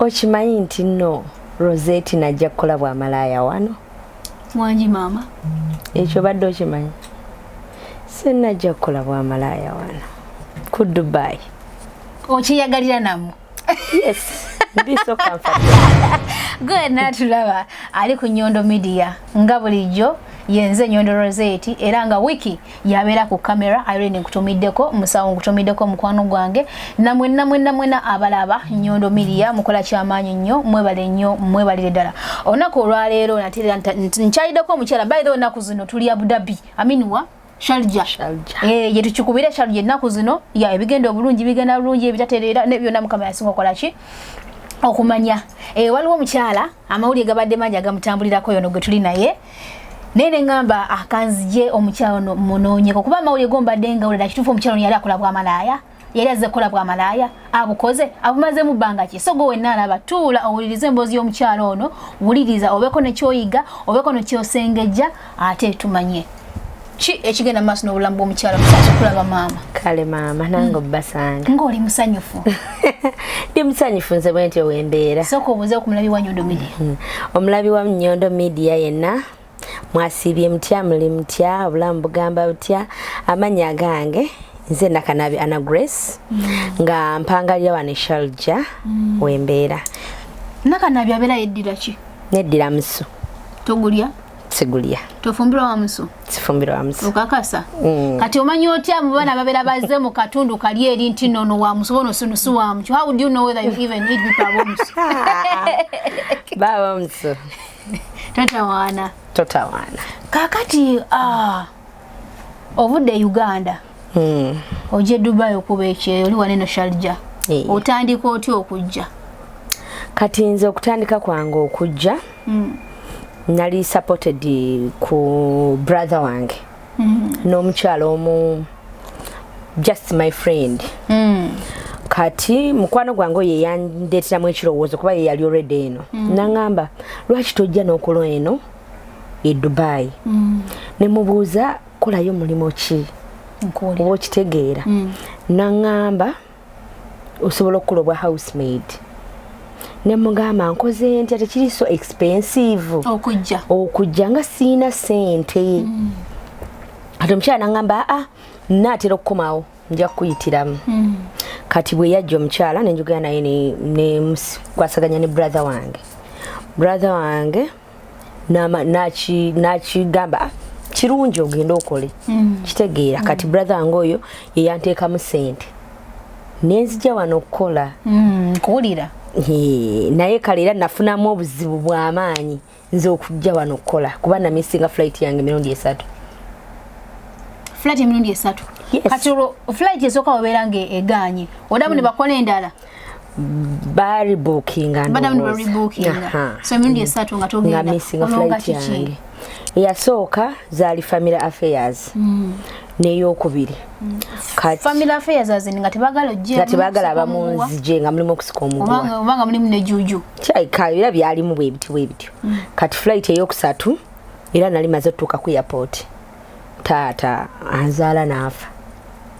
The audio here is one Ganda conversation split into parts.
Okimanyi nti Nyondo Rozet Najja Kola Bwamalaaya wano? Mwanji mama. Ekyo badde okimanyi? Se Najja Kola Bwamalaaya wano ku Dubai. Okiyagalira namu? Yes. Ndi so comfortable. Good natulaba ali ku Nyondo Media nga bulijjo yenze Nyondo Rozet era nga wiki yabeera ku kamera Irene nkutumiddeko musawo nkutumiddeko mukwano gwange namwe abalaba Nyondo Media mukola kyamaanyi nnyo mwebale nnyo mwebalire ddala onako olwaleero natira nchaideko omukyala by the way naku zino tuli Abu Dhabi aminwa Sharja. Yetu chukubire Sharja naku zino ya ebigendo bulungi bigenda bulungi ebitaterera ne byonna mukama yasinga kola ki okumanya waliwo omukyala amawulire gabadde mangi agamutambulirako yono gwe tuli naye nene ngamba akanzije omukyala ono munoonyeko kuba amawulire gombadde nga ulira kituufu omukyala ono yali akola Bwamalaaya yali azze kola Bwamalaaya abukoze abumaze mu bbanga ki so gwe wenna alaba tuula owulirize emboozi y'omukyala ono wuliriza obeko ne kyoyiga obeko ne kyosengejja ate tumanye chi ekigenda maaso n'obulamu bw'omukyala musaso kulaba maama kale maama nange obbasanga ng'oli musanyufu ndi musanyufu nze bwentyo wembeera sooka obuuze ku mulabi wa Nyondo Media omulabi wa Nyondo Media yenna mwasiibye mutya muli mutya obulamu bugamba butya amanya gange nze Nakanabi Ana Grace nga mpangalira wano Sharja wembeera Nakanabi abeera yeddira ki neddira musu togulya sigulya tofumbirwa wa musu sifumbirwa wa musu okakasa kati omanyi otya mu bana babeera bazze mu katundu kali eri nti nono wa musu bono sunusu wa musu how do you know whether you even need people wa musu baba musu totawaana kakati ovudde Uganda oje Dubai okuba ekyeyo oli waneno Sharja otandika otya okujja kati nze okutandika kwange okujja nali supported ku brother wange n'omukyala omu just my friend kati mukwano gwange ye yandeeteramu ekirowoozo kuba ye yali already eno nangamba lwaki tojja n'okola eno e Dubai ne mubuuza kolayo mulimu ki oba okitegeera nangamba osobola okukola obwa housemaid nemugamba nkoze ntya tekiri so expensive okujja nga siina sente ate omukyala nangamba naatera okukomawo nja kukuyitiramu kati bwe yajja omukyala nenjogera naye nekwasaganya ne brother wange nakigamba kirungi ogenda okole kitegeera kati brother wange oyo yeyanteekamu sente nenzija wano okukola kuwulira naye kale era nafunamu obuzibu bw'amaanyi nze okujja wano okukola kuba namisinga flight yange emirundi 3 flight emirundi 3 kati flight esooka wabeera nga eganye odamu ne bakola endala baribookinga so emirundi 3 nga togenda nga misinga flight yange eyasooka zaali family affairs n'eyokubiri family affairs azini nga tebagala ojje nga tebagala abamunzije nga mulimu okusika omuguwa obanga mulimu ne juju era byalimu bwe bityo kati flight eyokusatu era nali maze otuuka ku airport taata anzaala n'afa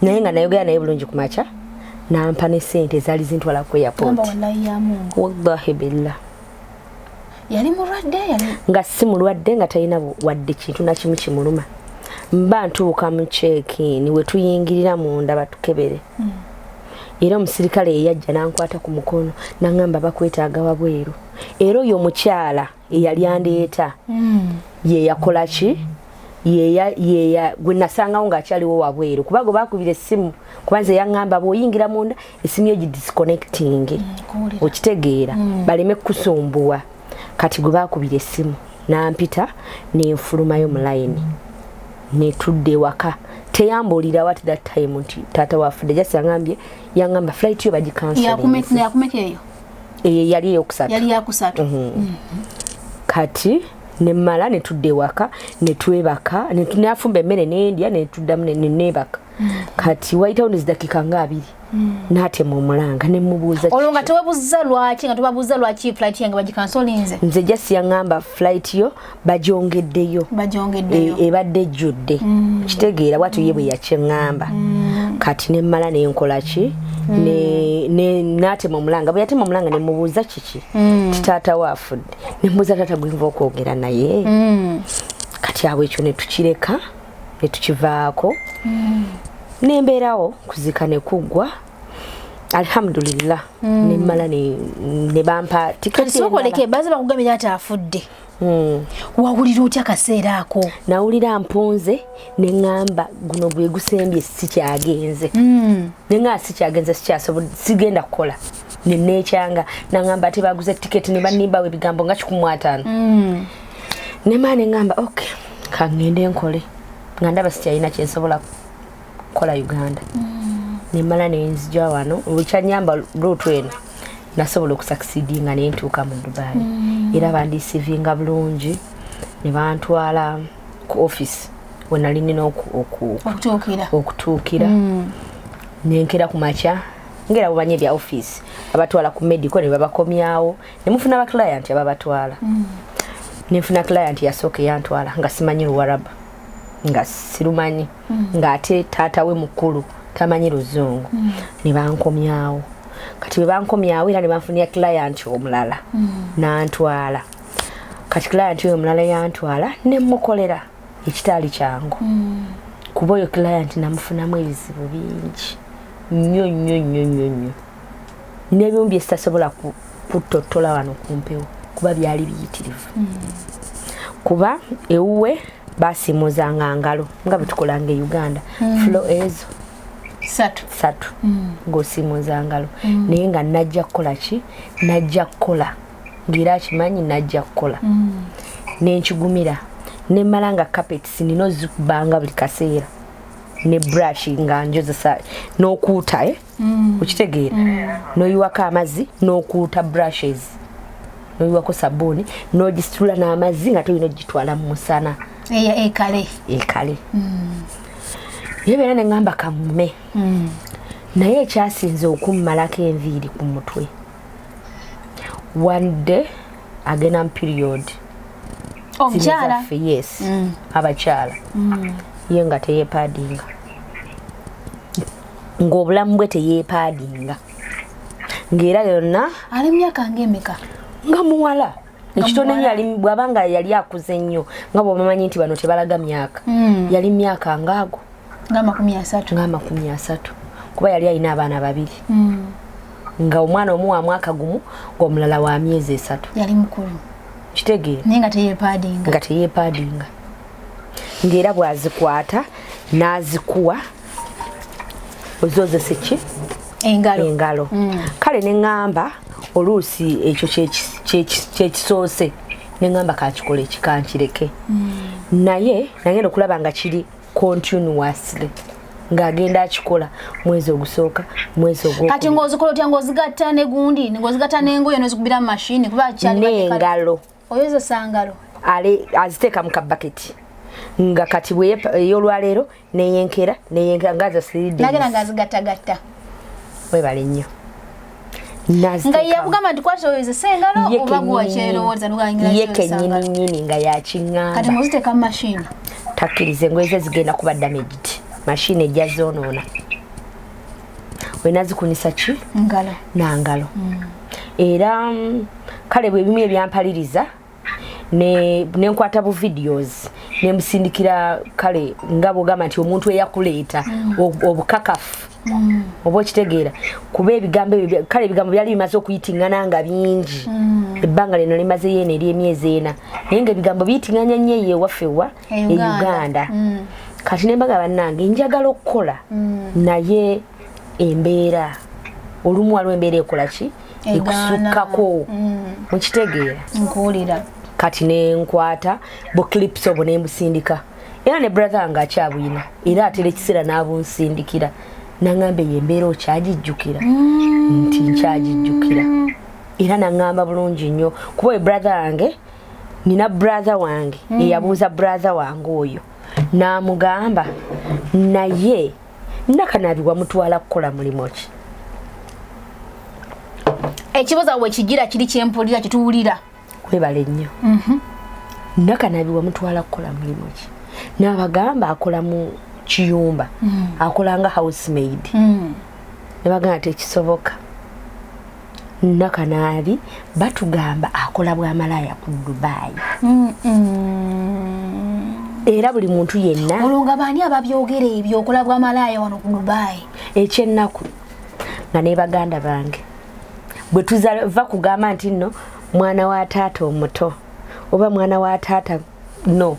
naye nga nayogera naye bulungi ku makya nampa ne sente zaali zintwala ku airport wallahi billah yali mulwadde nga si mulwadde nga talina wadde kintu nakimu kimuluma mba ntuuka mu check-in we tuyingirira munda batukebere era omusirikale yeyajja nankwata ku mukono nangamba bakwetaaga wabweru era oyo omukyala eyali andeeta ye yakola ki gwe nasangawo ng'akyaliwo wabweru kuba gwe bakubira essimu kuba nze yangamba bw'oyingira munda essimu yo gidisconnecting okitegeera baleme kukusumbuwa kati gwe bakubira essimu nampita nenfulumayo mu line netudde waka teyambuulira what that time nti taata wafudde jasi yangamba flight yo yakumekeeyo yali eyokusatu kati nemala netudde waka netwebaka nafumba emmere nendya netuddamu nenebaka kati waitawo dakika nga 2 natema omulanga ne mubuuza olwo nga tewebuuza lwaki nga tubabuuza lwaki flight yange bagikansolinze nze just yangamba flight yo bagyongeddeyo ebadde ejjudde kitegeera bwatu ye bwe yakyengamba kati ne mmala ne nkola ki ne natema omulanga bwe yatema omulanga ne mubuuza kiki taata waafudde ne mubuuza taata gwenva okwogera naye kati awo ekyo ne tukireka ne tukivaako nembeerawo kuzika ne kuggwa alhamdulillah ne mmala ne bampa tiketi sokoleke baze bakugambira ati afudde wawulira otya kaseera ako nawulira mpunze ne ngamba guno bwe gusembye sikyagenze ne nga sikyagenze sikyasobola sigenda kukola ne nekyanga nangamba ate baguze tiketi ne banimbawo ebigambo nga 15 ne mane ngamba okay kangende nkole nga ndaba sikyalina kyensobola kola Uganda ne mala ne nzija wano olukyanyamba route eno nasobola okusucceedinga ne ntuuka mu Dubai era bandisivinga bulungi ne bantwala ku office we nali nina okutuukira nenkera ku makya ngera bubanye bya office abatwala ku medical ne babakomyawo ne mufuna ba client ababatwala nefuna client yasooka yantwala nga simanyi Luwarabu nga sirumanyi nga ate taata we mukulu tamanyi Luzungu ne bankomyawo kati bankomyawo era ne banfunia client omulala nantwala kati client omulala yantwala ne mukolera ekitali kyangu kuba oyo client namufunamu ebizibu bingi nnyo n'ebimu bye sitasobola kutottola wano kumpewo kuba byali biyitirivu kuba ewuwe basimuzanga ngalo nga bitukolanga Uganda flow ezo satu ng'osimuza ngalo naye nga najja kukola ki najja kukola ngira akimanyi najja kukola nenkigumira ne malanga carpets nino zikubanga buli kaseera ne brush nga njozesa n'okuuta ukitegeera n'oyiwako amazzi n'okuuta brushes n'oyiwako sabuni n'ogisitula n'amazzi nga tolina ogitwala mu musana ekale yebeera ne ngamba kamume naye ekyasinze okummalako enviiri ku mutwe one day agenda mu period omukyala yes abakyala ye nga teyeepaadinga ng'obulamu bwe teyeepaadinga ng'era yonna ali myaka ng'emeka nga muwala ekitone yali bwabanga yali akuze nnyo nga bw'omanyi nti bano tebalaga myaka yali myaka ngaago nga 30 kuba yali alina abaana 2 nga omwana omu wa mwaka gumu ng'omulala wa myezi 3 yali mukulu kitegeera naye nga teyeepaadinga ng'era bw'azikwata n'azikuwa ozozese ki engalo kale ne ngamba oluusi ekyo kyekisoose ne ngamba kakikola ekikankireke naye nagenda okulaba nga kiri continuously ng'agenda akikola mwezi ogusooka mwezi ogwo kati ng'ozikola otya ng'ozigatta ne gundi ng'ozigatta n'engoye n'ozikubira mu mashini kuba kyali n'engalo oyozesa ngalo aziteeka mu kabaketi nga kati ey'olwaleero neyenkera ngaza siridde nagenda ng'azigattagatta webale nnyo nga yakugamba nti kwata oyozesa engalo oba guwakyerowooza ye kennyini nga yakiŋŋamba kati muziteeka mu mashini takkirize ngoyeze zigenda kuba damaged mashini ejja zoonoona olina zikunisa ki nangalo era kale bwe bimu ebyampaliriza nenkwata bu videos nemusindikira kale nga bwogamba nti omuntu eyakuleeta obukakafu oba okitegeera kuba ebigambo kale ebigambo byali bimaze okuyitingana nga bingi ebbanga lino limaze yeena eri emyezi 4 naye nga ebigambo biyitinganya nnyo ewafewa e Uganda kati nembaga bannange njagala okukola naye embeera olumu waliwo embeera ekola ki ekusukkako mukitegeera nkuwulira kati nenkwata buklips obwo nembusindika era ne brother nga akyabuyina era atera ekiseera n'abunsindikira nangamba embeera okyagijjukira nti nkyagijjukira era nangamba bulungi nnyo kuba oyo brother wange nina brother wange eyabuuza brother wange oyo n'amugamba naye Nakanabi wamutwala kukola mulimo ki? Ekibuza we kigira kiri kyempulira kituwulira. Kwebale nnyo. Nakanabi wamutwala kukola mulimo ki? N'abagamba akola mu kiyumba. Akola nga housemaid. Ne bagamba tekisoboka. Nakanabi batugamba akola Bwamalaaya ku Dubai. Era buli muntu yenna olunga bani ababyogera ebyo okola Bwamalaaya wano ku Dubai. Ekyennaku nga ne baganda bange bwe tuzava kugamba nti nno mwana wa taata omuto oba mwana wa taata no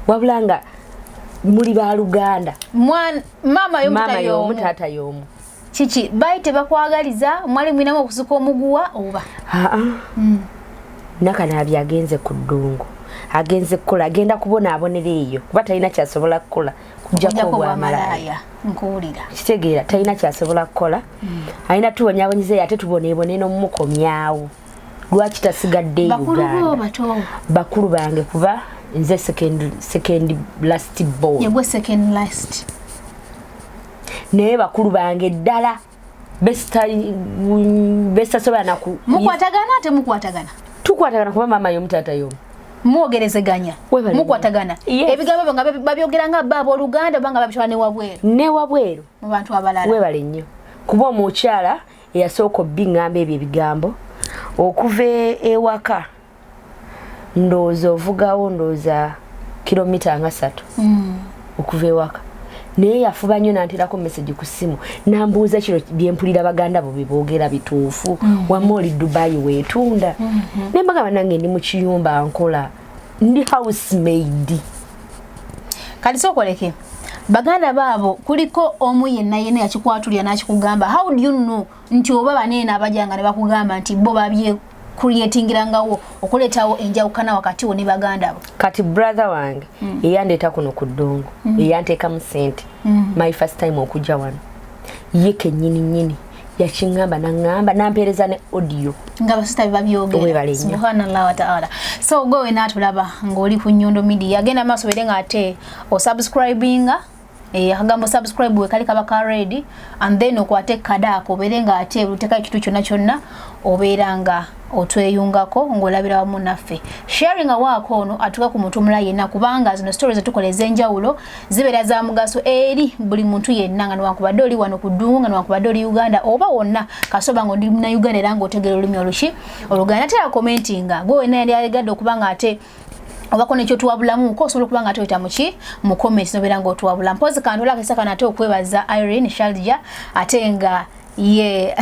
wabula nga muli ba Luganda mama yomu taata yomu kiki bayite bakwagaliza mwali mwinamu okusuka omuguwa oba Nakanabi agenze ku ddungu agenze kukola agenda kubona abonera eyo kuba talina kyasobola kukola kujja ko Bwamalaaya nkuwulira kitegeera talina kyasobola kukola alina tuwonyabonyize ate tuboneebone n'omukomyawo lwaki tasigadde Uganda bakulu bange kuba nze second last born yegwe second last naye bakulu bange ddala bestasobola naku mukwatagana ate mukwatagana tukwatagana kuba mama y'omutaata y'omu muogerezeganya mukwatagana ebigambo nga babyogera nga baba Oluganda banga babitwala ne wabweru mu bantu abalala webale nnyo kuba omukyala eyasooka obbingamba ebyo ebigambo okuva ewaka ndowooza ovugawo ndowooza kilomita nga 3 okuva ewaka naye yafuba nnyo nanterako message ku ssimu nambuuza kino byempulira baganda bo beboogera bituufu wamma oli Dubai weetunda ne mbagamba nange ndi mu kiyumba nkola ndi housemaid kati sokoleke baganda baabo kuliko omu yenna yakikwatulya n'akikugamba how do you know nti oba baneena abajanga ne bakugamba nti bo babye creatingirangawo okuleetawo enjawukana wakati wo ne baganda bo kati brother wange eyandeeta kuno ku ddungu eyanteeka mu ssente my first time okujja wano ye kennyini yakingamba nangamba nampeereza ne audio nga basita babyogera subhanallah wa ta'ala so gowe natulaba ng'oli ku Nyondo Media agenda maaso bere nga ate o subscribinga agambo subscribe we kali kabaka ready and then okwate kadako bere nga ate uteka kitu kyonna obeeranga otweyungako ngolabira wamu naffe sharing awako ono atuka ku muntu omulala yenna kubanga zino stories tukoleza enjawulo zibeera za mugaso eri buli muntu yenna nga nwankubadde oli wano ku ddungu nga nwankubadde oli Uganda oba wonna kasoba ngo ndi na Uganda era nga otegera olulimi oluki Oluganda tera commentinga gwe wenna yali agadde okubanga ate obako nekyo tuwabulamu ko osobola kubanga ate oyita muki mu comments nobeera nga otuwabula mpozi kandola kesaka nate okwebaza Irene Shalja ate nga ye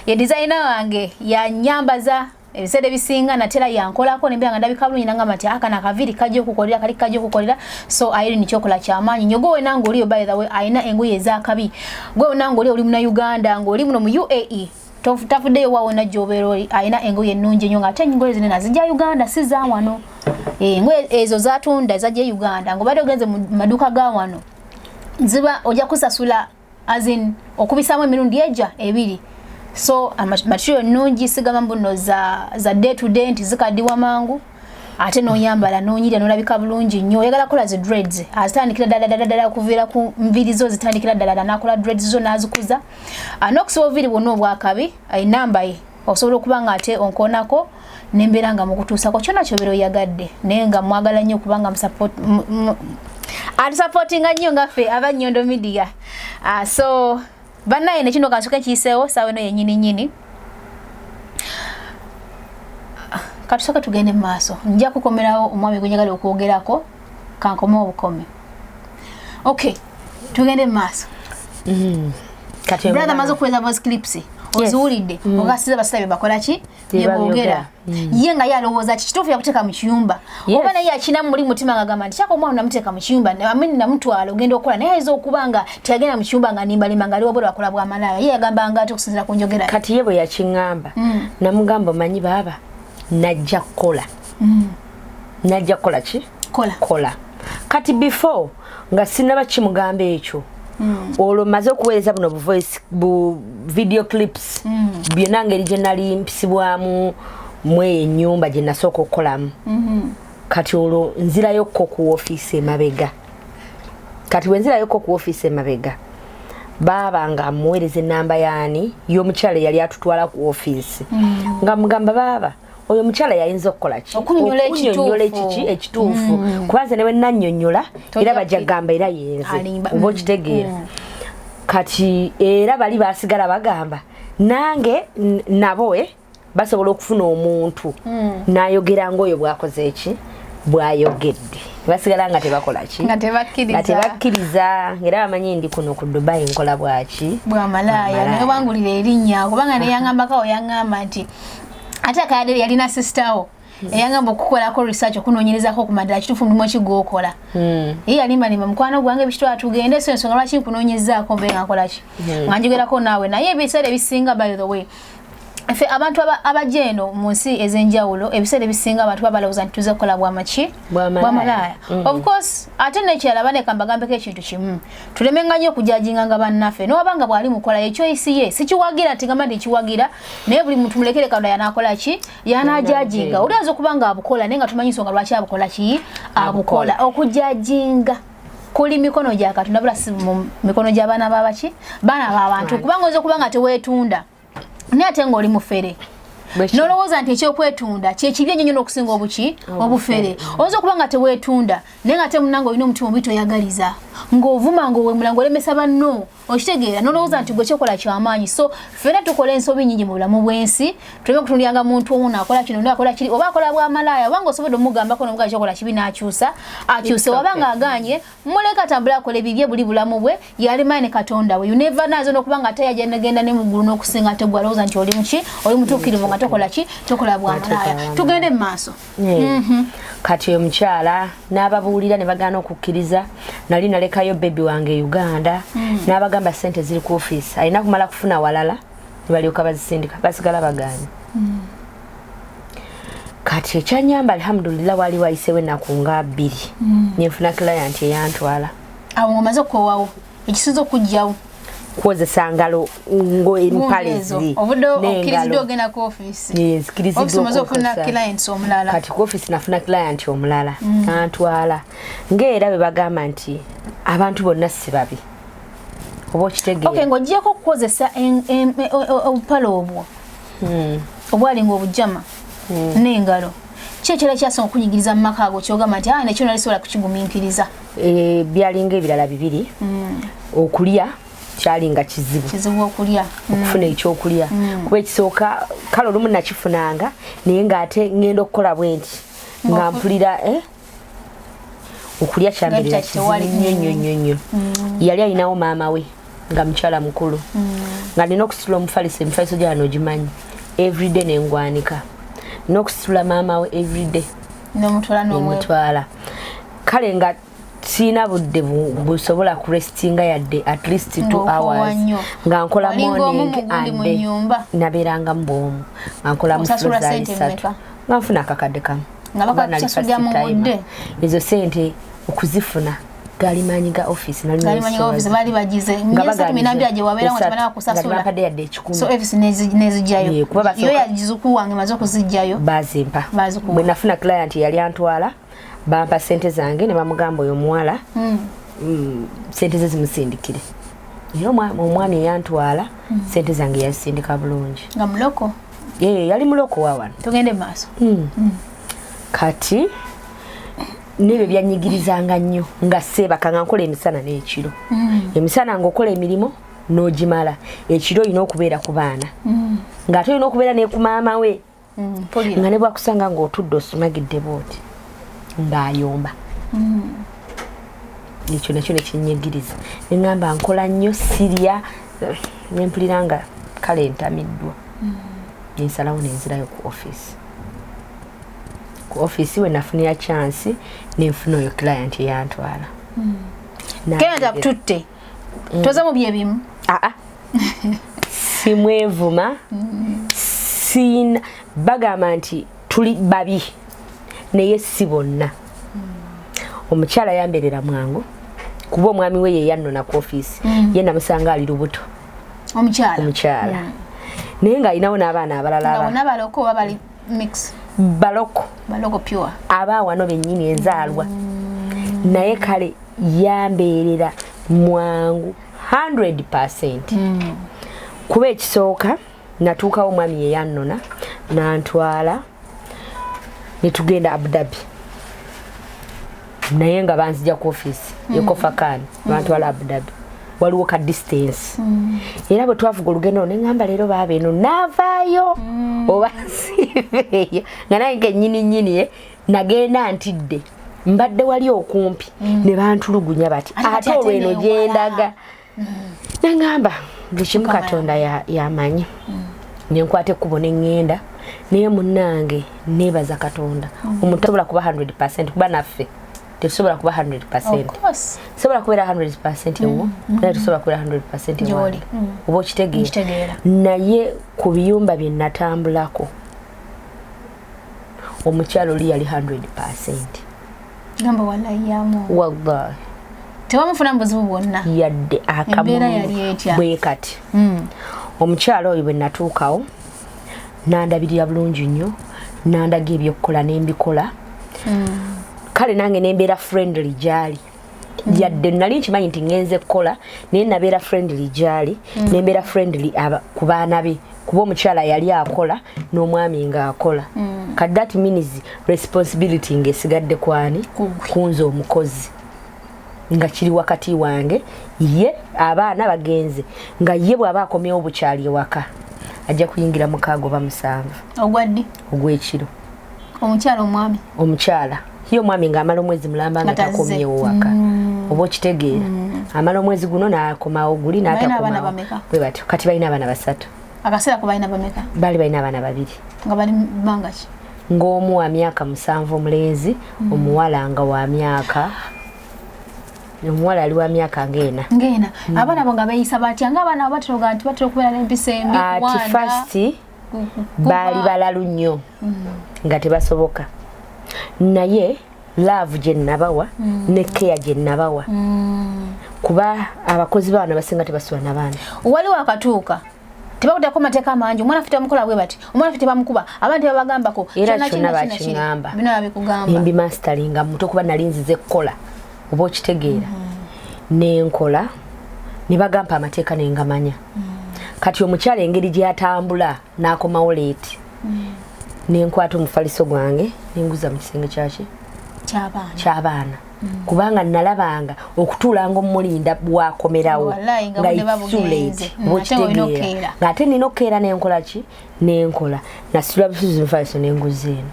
designer wange ya nyambaza ebisede bisinga natera yankolako nembya nga ndabika bulungi nanga mati aka nakaviri kaje okukolera kali kaje okukolera so Irene kyokola kyamanyi nyogo we nango oli by the way aina engoye za kabi gwe nango oli mu na Uganda ngo oli muno mu UAE tafuddeyo wawo na joberoli aina engoye nnungi nnyo nga ate engoye zine nazijja Uganda si za wano engoye ezo zatunda zajja Uganda ngo bado ogenze mu maduka ga wano ziba ojja kusasula as in okubisamu emirundi ejja ebiri so material nnungi sigama mbuno za day to day ntizikaddiwa mangu ate noyambala nonyirya nolabika bulungi nnyo oyagala kola zi dreads azitandikira ddala okuviira ku nviri zo zitandikira ddala nakola dreads zo nazikuza anokusoba obuviri bwonna obwakabi enamba ye osobola okuba nga ate onkonako nembeera nga mukutuusako kyonna kyobera oyagadde naye nga mwagala nnyo kubanga supportinga nnyo ngaffe aba Nyondo Media so banaye nekino kansuka kiyiseewo saawa eno yennyini katusoka tugende mu maaso nja kukomerawo omwami gwe njagala okwogerako kankome obukome okay tugende mu maaso brother maze okuweza voice clips oziwulidde ogasiza basitabe bakola ki yeboogera ye nga yalowooza kikituufu yakuteeka mu kiyumba oba naye akinamu muli mutima nga gamba nti kyako omwana namuteeka mu kiyumba amini namutwala ogenda okukola naye ayinza okuba nga teyagenda mu kiyumba nga nimbalima nga aliwo bwe lwakola Bwamalaaya ye yagambanga ate okusinzira ku njogera kati ye bwe yakiŋŋamba namugamba omanyi baaba Najja Kola Najja Kola ki Kola kati before nga sinaba kimugamba ekyo olwo maze okuweereza buno bu video clips byonna ngeri gye nali mpisibwamu mweyo ennyumba gye nasooka okukolamu kati olwo nzirayokko ku ofiisi emabega kati we nzirayokko ku ofiisi emabega baba nga amuweereza ennamba yaani y'omukyala yali atutwala ku office nga mugamba baba oyo mukyala yayinza okukola ki okunyonyola ekituufu kubanza ne bwe nannyonnyola era bajja kugamba era yenze oba okitegeera kati era bali basigala bagamba nange nabo basobola okufuna omuntu n'ayogera ng'oyo bwakoze eki bwayogedde basigala nga tebakola ki nga tebakkiriza era bamanyi ndi kuno ku Dubai nkola bwaki Bwamalaaya naye wangulira erinnya kubanga ne yangambako yangamba nti ate akayadde yalina sistawo eyangamba okukolako research okunoonyerezako ku maddala kituufu mulimu ekigwokola ye yalimbalima mukwano gwange ebitwala tugende so ensonga lwaki nkunoonyezaako mbe nga nkola ki nga njogerako naawe naye ebiseera ebisinga by the way Efe abantu abajeno mu nsi ez'enjawulo ebiseera ebisinga abantu babalowooza nti tuze kukola Bwamalaaya. Of course ate nekyala baneka mbagambeko ekintu kimu tulemenga nnyo okujajinganga bannaffe n'obanga bwali mukola ekyo isiye sikiwagira nti ngamba nti kiwagira naye buli muntu mulekere katonda yanaakola ki yanajajinga olinza okuba nga abukola naye nga tumanyi nsonga lwaki abukola ki abukola okujajinga kuli mikono gya Katonda bula si mu mikono gy'abaana babaki baana b'abantu kubanga ozo kubanga teweetunda naye ate ng'oli mufere nolowooza nti ekyokwetunda kyekibya nnyo nnyo okusinga obufere oyinza okuba nga teweetunda naye nga te munnange olina omutima omubi toyagaliza ng'ovuma ng'owemula ng'olemesa banno okitegeera nolowooza nti gwe kyokola kyamaanyi so ffenna tukola ensobi nnyingi mu bulamu bw'ensi tuleme okutundyanga muntu omu naakola kino ndi akola kiri oba akola Bwamalaaya obanga osobodde omugambako n'omugaa kyokola kibi n'akyusa akyuse wabanga aganye muleka atambule akola ebibye buli bulamu bwe yalimaye ne Katonda we you never know n'okuba nga ate yajja ne mu ggulu n'okusinga ate gwe alowooza nti oli muki oli mutuukirivu nga tokola ki tokola Bwamalaaya tugende mu maaso kati omukyala n'ababuulira ne bagaana okukkiriza nali nalekayo bebi wange Uganda n'abagamba ssente ziri ku office alina kumala kufuna walala ne balyoka bazisindika basigala bagaanye kati ekyanyamba alhamdulillah wali wayiseewo ennaku nga 2 nenfuna client eyantwala awo ng'omaze okukowawo ekisinza okujjawo kwozesa ngalo empalezi okkiriziddwa ogenda ku office omaze okufuna clients omulala kati ku office nafuna client omulala antwala ng'era bwe bagamba nti abantu bonna si babi oba okitegeera ng'oggyeko okukozesa obupale obwo obwalinga obujama n'engalo ki ekirala kyasonga okunyigiriza mu maka ago kyogamba nti nekyo nali sobola kukigumiikiriza byalinga ebirala 2 okulya kyalinga kizibu okulya okufuna ekyokulya kuba ekisooka kale olumu nakifunanga naye ng'ate ngenda okukola bwenti nga mpulira okulya kyamberera nnyo yali alinawo maama we nga mukyala mukulu nga nina okusitula omufaliso emifaliso gyano ogimanyi everyday nengwanika nina okusitula maama we everyday nomutwala kale nga sina budde busobola kurestinga yadde at least 2 hours nga nkola morning and day naberanga mbwomu nga nkola mufuluza 3 nga nfuna akakadde kamu ezo sente okuzifuna galimanyi ga office bali bagize minambira gye wabeera ngo tabana kusasula so office nezijayo yo yagizuku wange maze okuzijjayo bazimpa bwe nafuna client yali antwala bampa sente zange ne bamugamba oyo omuwala sente ze zimusindikire era omwami eyantwala sente zange yazisindika bulungi nga muloko yali muloko wawana tugende maaso kati nebyo byanyigirizanga nnyo nga seebaka nga nkola emisana n'ekiro emisana ng'okola emirimu n'ogimala ekiro olina okubeera ku baana ng'ate olina okubeera ne ku maama we nga ne bwakusanga ng'otudde osumagidde booti ng'ayomba ekyo nakyo nekinyigiriza neŋŋamba nkola nnyo sirya nempulira nga kale entamiddwa nensalawo nenzirayo ku office we nafunira chance nenfuna oyo client eyantwala kenda tutte toza mu byebimu simwevuma sina bagamba nti tuli babi naye si bonna omukyala yamberera mwangu kuba omwami we yeyannona ku office ye namusanga ali lubuto omukyala naye ng'alinawo n'abaana abalala baloko pure abaawano bennyini enzaalwa naye kale yambeerera mwangu 100%. Kuba ekisooka natuukawo omwami ye yannona nantwala ne tugenda Abu Dhabi. Naye nga banzija ku office Kofakan bantwala Abu Dhabi. Waliwo ka distance. Era bwe twavuga olugendo ne ngamba leero baba eno naavaayo oba siveeyo nga naye nnyini nagenda ntidde mbadde wali okumpi ne bantulugunya bati ate olweno gyendaga nangamba bwekimu Katonda yamanyi nenkwata ekkubo ne ŋŋenda naye munnange neebaza Katonda omuntu tasobola kuba 100% kuba naffe tetusobola kuba 100%. Sobola kubeera 100% ewo naye tusobola kubeera 100% ewo oba okitegeera naye ku biyumba bye natambulako omukyalo oli yali 100%. Gamba wallahi yamu. Wallahi. Tewamufuna mbuzibu bwonna. Yadde akamu bwe kati. Omukyalo oyo bwe natuukawo nandabirira bulungi nnyo nandaga ebyokkola n'embikola. Kale nange nembeera friendly gyali. Yadde nali nkimanyi nti ngenze kukola naye nabeera friendly gyali nembeera friendly ku baana be kuba omukyala yali akola n'omwami ng'akola. Kati that means responsibility ng'esigadde kwani kunze omukozi nga kiri wakati wange ye abaana bagenze nga ye bw'aba akomyewo bukyali ewaka ajja kuyingira mukaago bamusanvu ogwaddi ogw'ekiro omukyala hiyo mwami ng'amala omwezi mulamba nga takomyewo waka oba okitegeera amala omwezi guno n'akomawo guli n'atakomawo bwe batyo kati balina abaana 3 akaseera ku balina bameka bali balina abaana 2 nga bali banga ki ng'omu wa myaka 7 omulenzi omuwala nga wa myaka omuwala ali wa myaka ng'ena abaana bo nga beeyisa batya ng'abaana batologa nti batera okubeera n'empisa embi ati fasti baali balalu nnyo nga tebasoboka naye love gye nabawa ne care gye nabawa kuba abakozi baana basinga tebasula n'abaana waliwo akatuuka tebakutako mateeka amangi omwana afite bamukola bwe bati omwana afite bamukuba abantu babagambako era kyonna bakingamba bino babikugamba embi masteringa muto kuba nali nzize kukola oba okitegeera nenkola ne bagamba amateeka nengamanya kati omukyala engeri gy'atambula n'akomawo leeti nenkwata omufaliso gwange nenguza mu kisenge ky'abaana kubanga nalabanga okutuulanga omulinda bwakomerawo nga itsulate bwekitegeera ng'ate nina okukeera nenkola ki nenkola nasitula busuzi mufaliso nenguza eno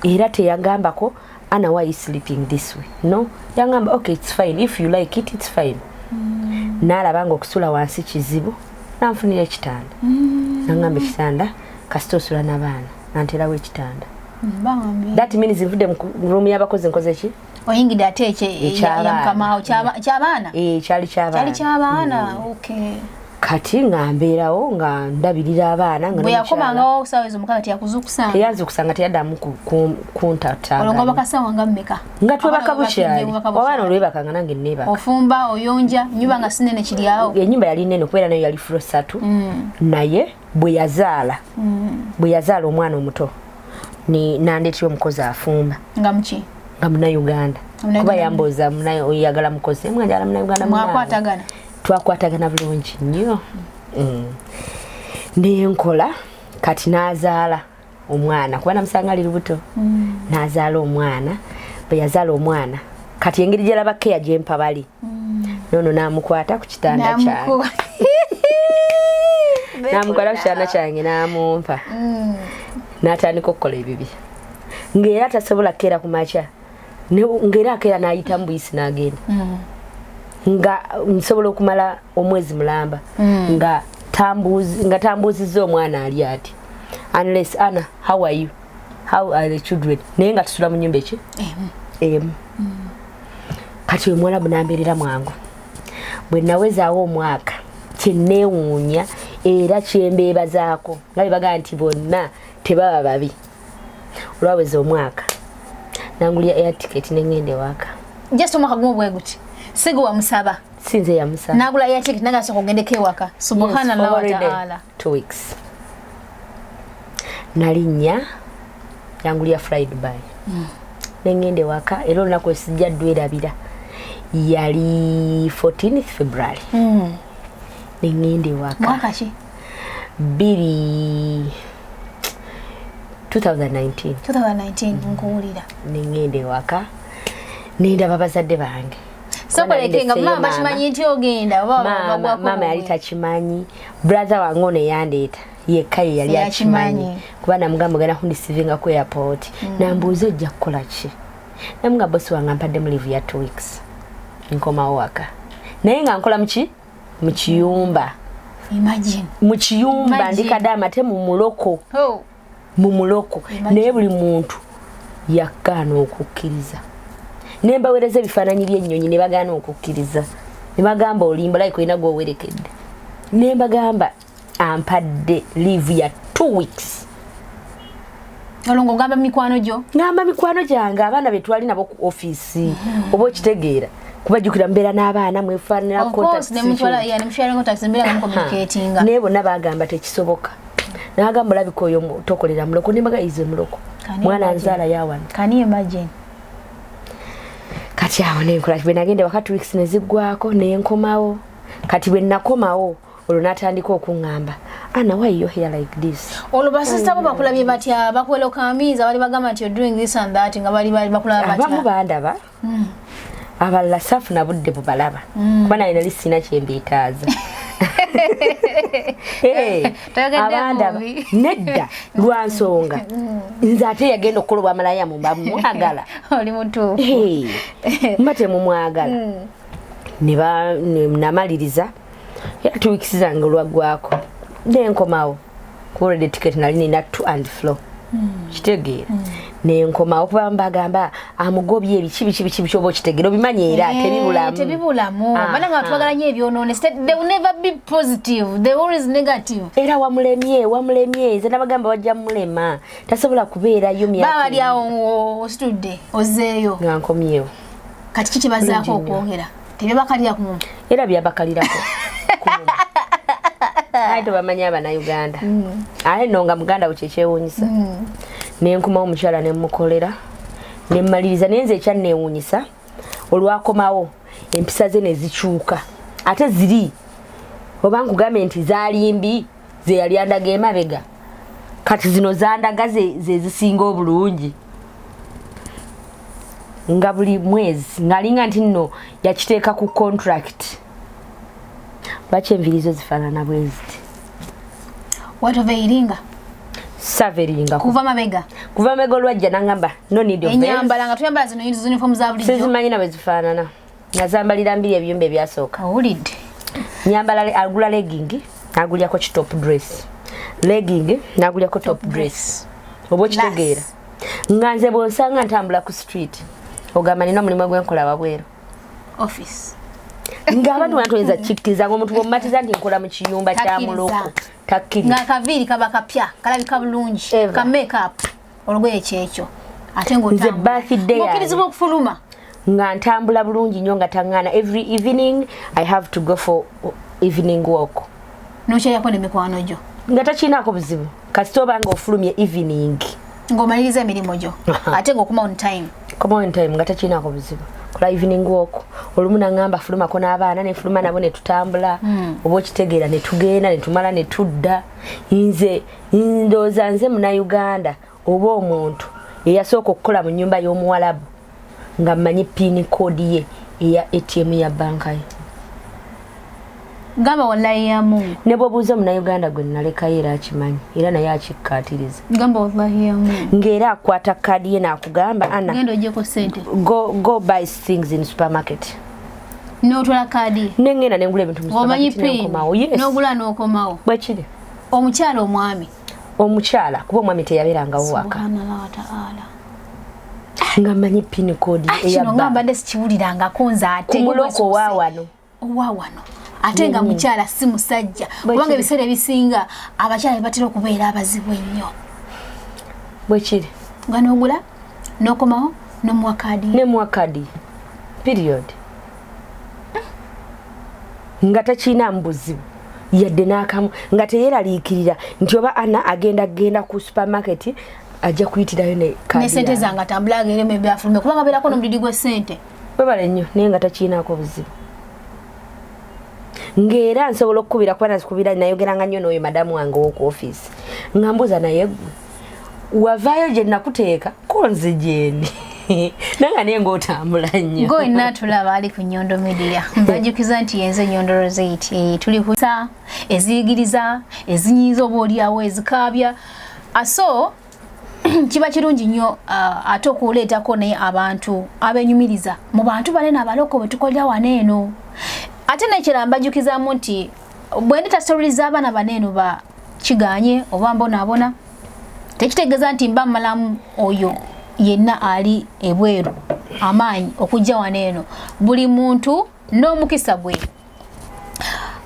era teyagambako Anna, why are you sleeping this way? No, yangamba okay, it's fine, if you like it, it's fine. Nalabanga okusula wansi kizibu nanfunira ekitanda nangamba ekitanda kasita osula n'abaana nanterawo ekitanda. That means nvudde mu room y'abakozi nkoze ki oyingidde ate ekyamukamaawo ky'abaana kyali ky'abaana okay kati nga mbeerawo nga ndabirira abaana nga bwe yakomangawo okusaawa ezo mukaka teyakuzuukusanga teyazuukusanga teyaddamu kuntatanga olwo nga bakasawa nga mmeka nga twebaka bukyali abaana olwebakanga nange neebaka ofumba oyonja ennyumba nga sinene kiryawo ennyumba yali nene okubeera nayo yali fulo 3 naye bwe yazaala omwana omuto nandeetera omukozi afumba nga muki nga Munnayuganda kuba yambooza oyagala mukozi mwajala Munnayuganda mwakwatagana twakwatagana bulungi nnyo nenkola kati nazaala omwana kuba namusanga ali lubuto nazaala omwana bwe yazaala omwana kati engeri gyalaba keya gyempa bali nono namukwata ku kitanda kyange namukwata ku kitanda kyange namumpa natandika okukola ebibi ng'era tasobola keera ku makya ng'era akeera nayita mbuyisi n'agenda nga nsobola okumala omwezi mulamba nga tambuuzizza omwana ali ati unless Anna, how are you, how are the children, naye nga tusula mu nnyumba eki emu kati omuwala bunambeerera mwangu bwe nawezaawo omwaka kyenneewuunya era kyembeebazaako nga bebagaa nti bonna tebaba babi olwaweza omwaka nangulya air ticket nengende waka just omwaka gumu bwe guti sigo wamusaba sinze yamusaba nagula air ticket nagasoko ngendeko ewaka subhanallah wa ta'ala 2 weeks nalinnya yangulya fried by nengende waka era olunaku esijja ddwerabira yali 14th February nengende waka mwaka ki 2019 nkuwulira nengende waka nendaba bazadde bange sokolekenga mama bakimanyi nti ogenda mama yali takimanyi brother wange ono yandeeta yekka ye yali akimanyi kuba namugamba gana kundisivinga ku airport nambuuza ojja kukola ki namunga bosi wange ampadde mu leave ya 2 weeks nkomawo waka naye nga nkola mu kiyumba mu kiyumba ndikadde amate mu muloko naye buli muntu yagaana okukkiriza nembawereza ebifaananyi by'ennyonyi ne bagaana okukkiriza ne bagamba olimba like olina gwowerekedde ne mbagamba ampadde leave ya 2 weeks olongo ngamba mikwano gyo ngamba mikwano gyange abaana betwali nabo ku office oba okitegeera kubajjukira mbeera n'abaana mwefaanira naye bonna bagamba tekisoboka nagamba olabika oyo tokolera muloko nembaga ize muloko mwana nzaala yawana kati awo nenkola bwe nagende waka 2 weeks neziggwako nenkomawo kati bwe nakomawo olwo natandika okuŋŋamba Anna, why you here like this? Olwo basista bo bakulabye batya bakwelo kamiza bali bagamba nti you're doing this and that nga bali bakulaba batya abamu bandaba abalala safuna budde bubalaba kuba naye nali sina kyembeetaaza abandaba nedda lwa nsonga nze ate yagenda okukola Bwamalaaya mwagala oli mutuufu mba temumwagala namaliriza 2 weeks zange olwaggwako nenkomawo kuba the ticket nali nina to and flow kitegeera nenkomawo kuba mbagamba amugobye ebiki kyoba okitegeera obimanyi era tebibulamu bana nga twagala nnyo ebyonoone they will never be positive, they always negative era wamulemye nze nabagamba wajja mulema tasobola kubeerayo myaka bali awo ositudde ozeeyo nga nkomyewo kati kiki bazaako okwogera tebyabakalira ku muntu era byabakalirako aito bamanya abana Uganda aye nonga muganda uchekyewunyisa nenkumawo omukyala nemukolera nemmaliriza nenze ekyanneewunyisa olwakomawo empisa ze nezikyuka ate ziri oba nkugambe nti zalimbi ze yali andaga emabega kati zino zandaga ze zisinga obulungi nga buli mwezi ngalinga nti nno yakiteeka ku contract bache envirizo zifaanana bweziti watobeiringa saveringa kuva mabega olwajja nangamba no need of enyambala nga tuyambala zino uniform za bulijjo sizimanyi nawe zifaanana nazambalira mbiri ebyumba ebyasooka owulidde nyambala agula legging nagulyako kitop dress legging nagulyako top dress oba okitegeera nga nze bwonsanga ntambula ku street ogamba nina omulimu gwenkola wabweru office nga abantu banatoyinza kikkiriza ng'omuntu bwomumatiza nti nkola mu kiyumba kya muloko takkiriza nga akaviiri kaba kapya kalabika bulungi ka makeup olugoye kyekyo ate nze birthday ng'okkirizibwa okufuluma nga ntambula bulungi nnyo nga taŋŋaana every evening I have to go for evening walk nokyayako nemikwano gyo nga takiinaako buzibu kasita oba nga ofulumye evening ng'omaliriza emirimu gyo ate ng'okuma on time nga takiinaako buzibu kola evening walk olumu naŋŋamba fulumako n'abaana nefuluma nabo netutambula oba okitegeera netugenda netumala netudda nze ndooza nze Munnayuganda oba omuntu eyasooka okukola mu nnyumba y'omuwalabu nga mmanyi pini koodi ye eya ATM ya banka ye gamba wallahi ya Mungu ne bw'obuuza Munnayuganda gwe nalekayo era akimanyi era naye akikkaatiriza gamba wallahi ya Mungu ng'era akwata kaadi ye n'akugamba Anna genda ogyeko sente go buy things in supermarket n'otwala kaadi nengenda nengula ebintu mu supermarket n'okomawo n'ogula n'okomawo bwekiri omukyala omwami kuba omwami teyabeerangawo waka subhanallah wa ta'ala nga mmanyi pini koodi kino nga mbadde sikiwulirangako nze ate ku muloko owaawano ate nga mukyala si musajja kubanga ebiseera ebisinga abakyala batera okubeera abazibu ennyo bwekiri nga n'ogula n'okomawo nemuwa kaadi period nga takiinamu buzibu yadde n'akamu nga teyeeraliikirira nti oba Anna agenda ku supermarket ajja kuyitirayo ne kaadi ne sente zange atambula ageremu ebyafulume kubanga beerako n'omudidi gw'essente webale nnyo naye nga takiinaako buzibu ngera nsobola okubira kwa nazikubira nayogeranga nnyo n'oyo madamu wange w'oku office ngambuza naye wavaayo gye nakuteeka konze gyendi nanga naye ng'otambula nnyo ngoye natulaba ali ku Nyondo Media mbajukiza nti yenze Nyondo Rozet tuli kusa eziyigiriza ezinyiiza oboolyawo ezikaabya aso kiba kirungi nnyo ate okuleetako naye abantu abenyumiriza mu bantu banene abaloko bwe tukolera waneeno ate nekira mbajukizaamu nti bwendeta stories z'abaana baneeno ba kiganye oba mbonaabona tekitegeeza nti mba malamu oyo yenna ali ebweru amaanyi okujja waneeno buli muntu n'omukisa gwe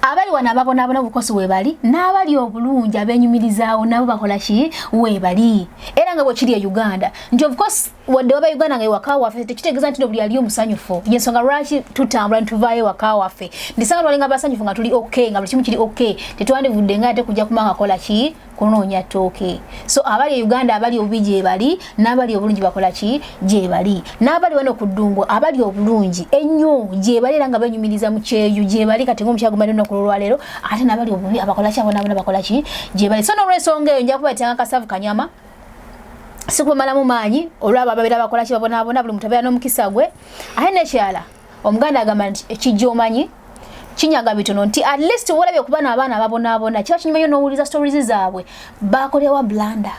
abali wana ababonaabona bukosi webali n'abali obulungi abenyumirizaawo nabo bakola ki webali era nga bwe kiri e Uganda nti of course wadde waba Uganda nga ewaka waffe tekitegeeza nti buli ali omusanyufu yensonga lwaki tutambula ntuvaayo ewaka waffe ndisanga twalinga basanyufu nga tuli okay nga buli kimu kiri okay tetwandivudde nga ate kujja kumanga kola ki kunoonya ttooke so abali e Uganda abali obubi gye bali n'abali obulungi bakola ki gye bali n'abali wano ku ddungu abali obulungi ennyo gye bali era nga benyumiriza mu kyeyo gye bali kati ng'omukyagumaliro n'okulolwaleero ate n'abali obubi abakola ki abonaabona bakola ki gye bali so n'olw'ensonga eyo nja kubaetanga kasavu kanyama sikumalamu maanyi olwabo ababeera bakola ki babonaabona buli muntu abeera n'omukisa gwe ate n'ekyala omuganda agamba nti ekijja omanyi kinyaga bitono nti at least wolabye okubana abaana ababonaabona kiba kinyumayo n'owuliza stories zaabwe bakolewa blanda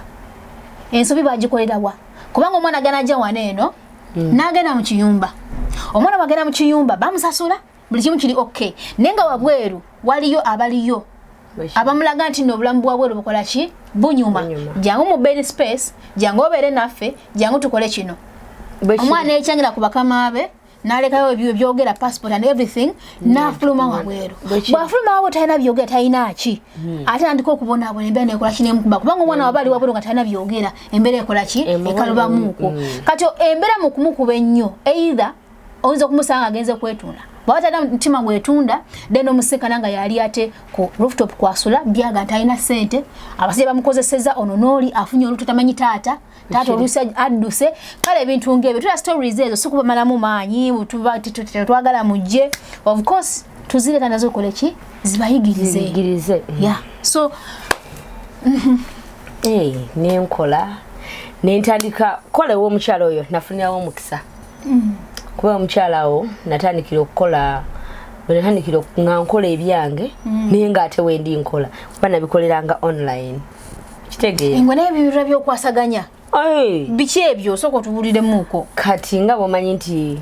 ensobi bagikolerawa kubanga omwana ganajja waneeno n'agenda mu kiyumba omwana bagenda mu kiyumba bamusasula buli kimu kiri okay naye nga wabweru waliyo abaliyo abamulaga nti n'obulamu bwabweru bukola ki bunyuma jangu mu bed space jangu obeere naffe jangu tukole kino omwana ekyangira ku bakama be nalekayo ebyo byogera passport and everything nafuluma wabweru bwafuluma wabwe talina byogera talina ki ate nandika okubonaabona embeera nekola ki nemukuba kubanga omwana waba ali wabweru nga talina byogera embeera ekola ki ekalubamuuko kati embeera mu kumukuba ennyo either oyinza okumusanga agenze kwetunda bwatana mutima gwetunda then omusekana nga yali ate ku rooftop kwasula byaga talina sente abasajja bamukozeseza ono n'oli afunye olutu tamanyi taata oluusi adduse kale ebintu ng'ebyo tula stories ezo si kubamalamu maanyi twagala mujje of course tuzireeta nazo kole ki zibayigirize yeah so nenkola nentandika kola w'omukyalo oyo nafunirawo omukisa kuba omukyala wo natandikira okukola natandikira nga nkola ebyange naye ng'ate wendi nkola kuba nabikoleranga online kitegeera engwe naye bibirwa by'okwasaganya biki ebyo osooka otubuliremu kati nga bwomanyi nti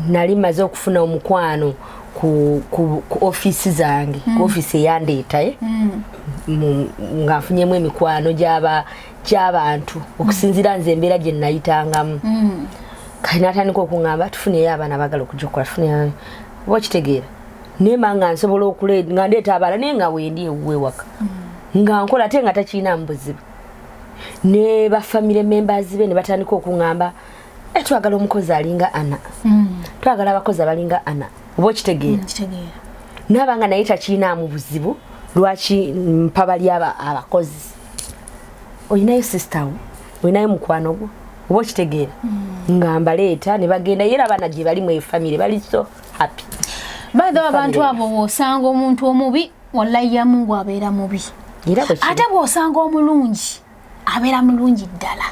nali maze okufuna omukwano ku office zange ku office eyandeeta nga nfunyemu emikwano gy'abantu okusinziira nze embeera gye nayitangamu kati natandika okuŋŋamba tufuneyo abaana bagala okujja okukola tufuneyo oba kitegeera naye mba nga nsobola nga ndeeta abaana naye nga wendi ewuwewaka nga nkola ate nga takiina mubuzibu ne bafamily members be ne batandika okuŋŋamba twagala omukozi alinga ana twagala abakozi abalinga ana oba kitegeera nabanga naye takiinaamu buzibu lwaki mpa bali abakozi olinayo sister wo olinayo mukwano gwo oba kitegeera nga mbaleeta ne bagenda era abaana gye bali mu family bali so happy baadhi abantu abo bw'osanga omuntu omubi wallahi ya Mungu abeera mubi ate bw'osanga omulungi abeera mulungi ddala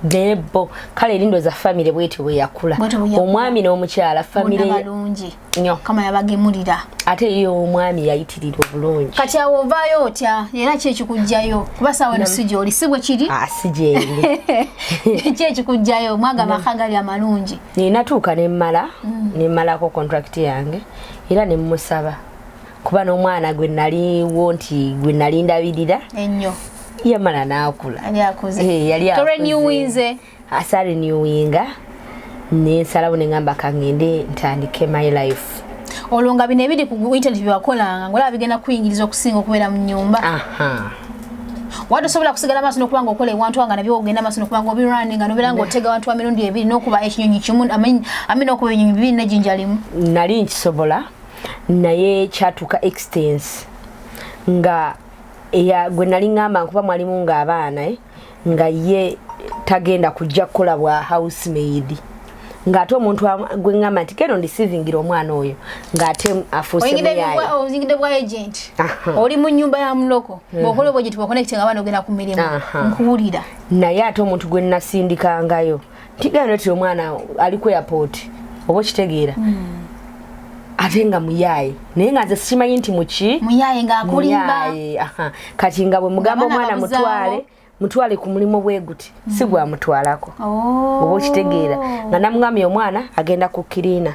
debo kale erindo za family bwetyo bwe yakula omwami n'omukyala family balungi nnyo kama yabagemulira ate iyo omwami yayitirira obulungi kati awo ovaayo otya era ki ekikujjayo kuba sawa nosijja oli si bwe kiri sijende ki ekikujjayo mwaga makagali amalungi natuuka nemmalako contract yange era nemusaba kuba n'omwana gwe naliwo nti gwe nalindabirira ennyo yamala naakula yali asali niwinga nensalawo nengamba kangende ntandike my life olwo nga bino ebiri ku internet byewakolanga ngolaba bigenda kuyingiriza okusinga okubeera mu nyumba wadde osobola kusigala amaaso n'okuba nga okola ewantu wanga nabyo ogenda amaaso n'okuba nga obirunning nga nobeera nga otega abantu emirundi ebiri n'okuba ekinyonyi kimu amina okuba ebinyonyi bibiri nejjinja limu nali nkisobola naye kyatuuka extense nga gwe nali ngamba nkuba mwalimu ng'abaana nga ye tagenda kujja kukola bwa housemaid ng'ate omuntu gwe ngamba nti keno ndisivingira omwana oyo ng'ate afuuse muyaye oyingidde bwa agent oli mu nnyumba ya muloko bw'okola bwe gitibwa connecting abaana ogenda ku mirimu nkuwulira naye ate omuntu gwe nasindikangayo ntigano ti omwana ali ku airport oba kitegeera ate nga muyaye naye nga nze sikimanyi nti muyaye ng'akulimba kati nga bwe mugamba omwana mutwale ku mulimu bwe guti si gwamutwalako oba okitegeera nga namugambye omwana agenda ku kirina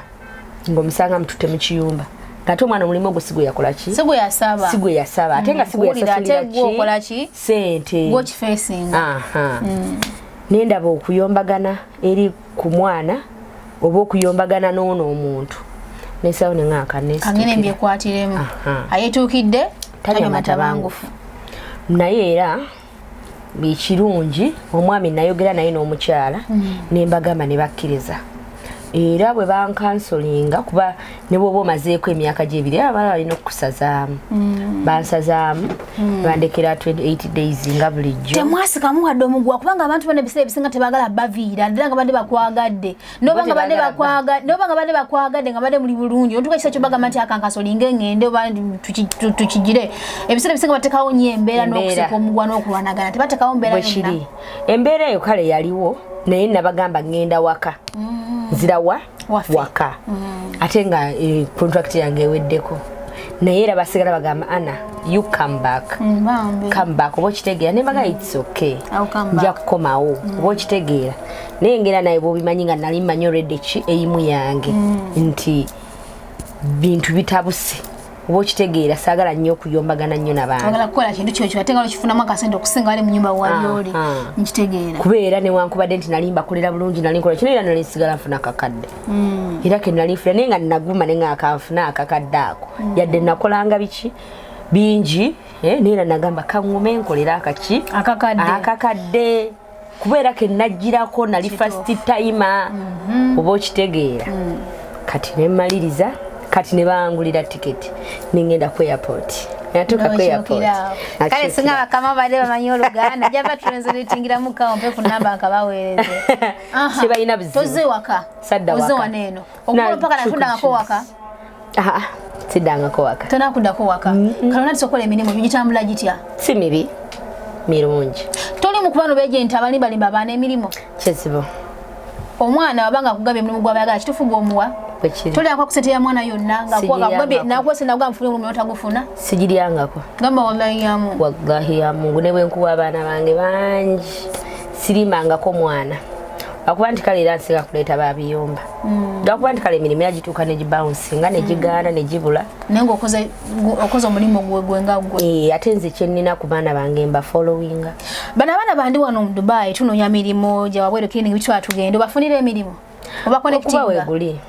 ng'omusanga mutute mu kiyumba ng'ate omwana omulimu ogwo si gwe yakola ki si gwe yasaba ate nga si gwe yasasulira ki sente nendaba okuyombagana eri ku mwana oba okuyombagana n'ono omuntu nesawo kangene mbyekwatiremu ayetuukidde tanywa matabangufu naye era bikirungi omwami nayogera naye n'omukyala nembagamba ne bakkiriza era bwe bankansolinga kuba ne bwoba omazeeko emyaka gy'ebiri abala balina okusazaamu bansazaamu bandekera 28 days nga bulijjo temwasikamu wadde omugwa kubanga abantu bonna ebiseera ebisinga tebaagala baviira ddala nga badde bakwagadde noba nga badde bakwagadde nga badde muli bulungi ontuka ekisa kyo bagamba nti akankasolinga engende oba tukigire ebiseera ebisinga batekawo nnyo embeera n'okuseka omugwa n'okulwanagana tebatekawo mbeera yonna embeera eyo kale yaliwo naye nabagamba ngenda waka nzira waka ate nga contract yange eweddeko naye era basigala bagamba Anna you come back oba okitegeera nembaga it's okay nja kukomawo oba okitegeera naye ngera naye bwobimanyi nga nali mmanyi already ki eyimu yange nti bintu bitabuse oba okitegeera saagala nnyo okuyombagana nnyo n'abantu agala kukola kintu kyokyo ate nga okifunamu akasente okusinga wali mu nnyumba wali oli nkitegeera kubeera newankubadde nti nali mbakolera bulungi nali nkola kino era nali nsigala nfuna akakadde era ke nali nfuna naye nga naguma naye nga akanfuna akakadde ako yadde nakolanga biki bingi naye era nagamba kaŋŋume nkolera akakadde kubeera ke najjirako nali first time oba okitegeera kati nemmaliriza kati ne bangulira tiketi ningenda ku airport natuka ku airport kale singa bakama bade bamanyi Oluganda jaba translatingira mu kaompe ku namba akabaweereze sibayina bizibu toze waka oze waneno okulo paka nakunda ngako waka sidanga ko waka tonakunda ko waka kalona tisokola emirimu bigitambula gitya si mibi mirungi toli mu kubano beje ntabali balimba bana emirimu kyezibo omwana wabanga kugabye emirimu gw'abayagala kitufu gw'omuwa toli akwa kusete ya mwana yonna nga kuwaga kugabye nakwese nagwa mfune mu minota gufuna sigiryangako gamba wallahi ya Mungu ne bwenkuwa abaana bange bangi sirimbangako mwana akuba nti kale era nsiga kuleeta babiyomba akuba nti kale emirimu yagituuka ne gibouncinga ne gigaana ne gibula naye ng'okoze omulimu gwe nga gwe ate nze kyenina ku baana bange mba followinga bano abaana bandi wano mu Dubai tunoonya mirimu gya wabweru klinik bitwala tugende obafunira emirimu oba connectinga okuba weeguli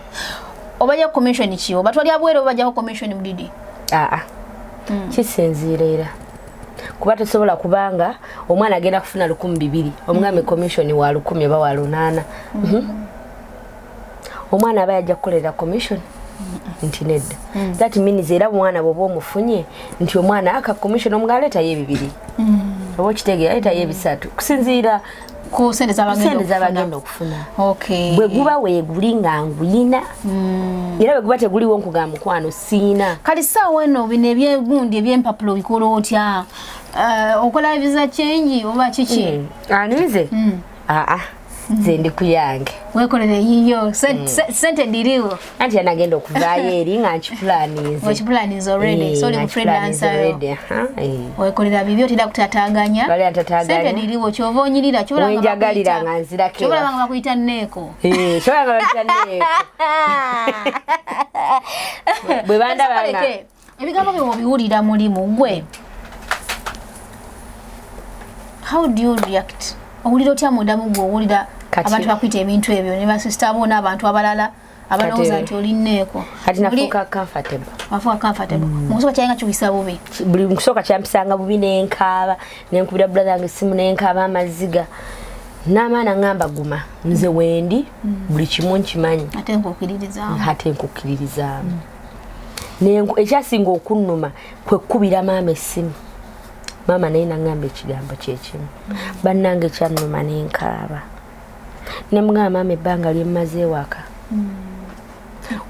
obajja commission ki oba twali abwere obajjako commission mudidi kisinziira era kuba tosobola kubanga omwana agenda kufuna 200 omwami commission wa 10 oba wa 8 omwana aba yajja kukolera commission nti nedda that means era mwana bwoba omufunye nti omwana aka commission omugaleeta ye 2 oba okitegeera leeta ye 3 kusinziira ku sente z'abagenda okufuna bwe guba weeguli nga nguyina era bwe guba teguliwo nkugamba mukwano siina kali ssaawa eno bino ebyegundi ebyempapulo bikola otya okola visa change oba kiki anize nze ndi ku yange wekolere yiyo sente ndiriwo anti anagenda okuvaayo eri nga nkipulanize already so oli freelancer wekolera bibyo otera kutataganya sente ndiriwo kyova onyirira wenjagalira nga nzirako kyobalanga bakuyita Nneeko kyobalanga bakuyita Nneeko bwe bandabanga ebigambo bye obiwulira mulimu gwe how do you react owulira otya mundamu gwe owulira abantu bakwita ebintu ebyo ne basista bo n'abantu abalala abalowooza nti oli Nneeko kati nafuuka comfortable mukusooka kyalinga kiwisa bubi buli mukusooka kyampisanga bubi nenkaaba nenkubira brother yange essimu nenkaaba amaziga n'amaana ngamba guma nze wendi buli kimu nkimanyi ate nkukkiririzaamu ekyasinga okunnuma kwe kkubira maama essimu maama naye nangamba ekigambo kyekimu bannange kyannuma nenkaaba ne mugamba maama ebbanga lyemmaze waka